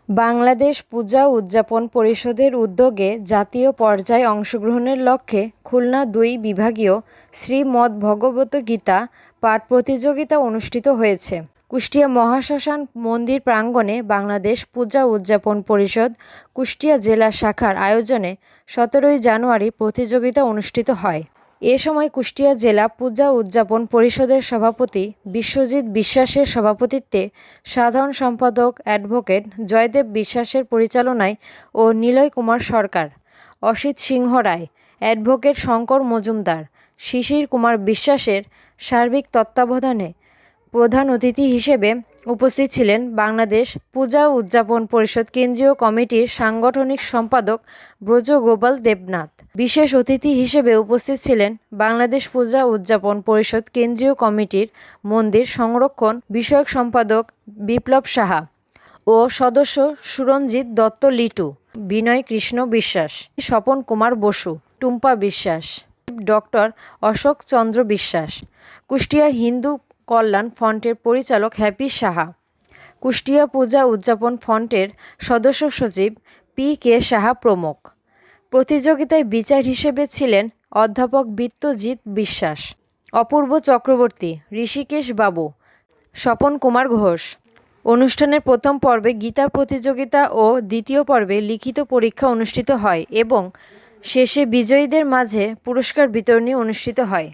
বাংলাদেশ পূজা উদযাপন পরিষদের উদ্যোগে জাতীয় পর্যায়ে অংশগ্রহণের লক্ষ্যে খুলনা ২ বিভাগীয় শ্রীমদ্ভগবদ্গীতা পাঠ প্রতিযোগিতা অনুষ্ঠিত হয়েছে। কুষ্টিয়া মহাশ্মশান মন্দির প্রাঙ্গণে বাংলাদেশ পূজা উদযাপন পরিষদ কুষ্টিয়া জেলা শাখার আয়োজনে ১৭ জানুয়ারি প্রতিযোগিতা অনুষ্ঠিত হয়। এ সময় কুষ্টিয়া জেলা পূজা উদযাপন পরিষদের সভাপতি বিশ্বজিৎ বিশ্বাসের সভাপতিত্বে, সাধারণ সম্পাদক অ্যাডভোকেট জয়দেব বিশ্বাসের পরিচালনায় ও নিলয় কুমার সরকার, অসিত সিংহ রায়, অ্যাডভোকেট শঙ্কর মজুমদার, শিশির কুমার বিশ্বাসের সার্বিক তত্ত্বাবধানে প্রধান অতিথি হিসেবে উপস্থিত ছিলেন বাংলাদেশ পূজা উদযাপন পরিষদ কেন্দ্রীয় কমিটির সাংগঠনিক সম্পাদক ব্রজগোপাল দেবনাথ। বিশেষ অতিথি হিসেবে উপস্থিত ছিলেন বাংলাদেশ পূজা উদযাপন পরিষদ কেন্দ্রীয় কমিটির মন্দির সংরক্ষণ বিষয়ক সম্পাদক বিপ্লব সাহা ও সদস্য সুরঞ্জিত দত্ত লিটু, বিনয় কৃষ্ণ বিশ্বাস, স্বপন কুমার বসু, টুম্পা বিশ্বাস, ডক্টর অশোক চন্দ্র বিশ্বাস, কুষ্টিয়া হিন্দু কল্যাণ ফ্রন্টের পরিচালক হ্যাপি সাহা, কুষ্টিয়া পূজা উদযাপন ফ্রন্টের সদস্য সচিব পি কে সাহা প্রমুখ। প্রতিযোগিতায় বিচার হিসেবে ছিলেন অধ্যাপক বিত্তজিৎ বিশ্বাস, অপূর্ব চক্রবর্তী, ঋষিকেশ বাবু, স্বপন কুমার ঘোষ। অনুষ্ঠানের প্রথম পর্বে গীতা প্রতিযোগিতা ও দ্বিতীয় পর্বে লিখিত পরীক্ষা অনুষ্ঠিত হয় এবং শেষে বিজয়ীদের মাঝে পুরস্কার বিতরণী অনুষ্ঠিত হয়।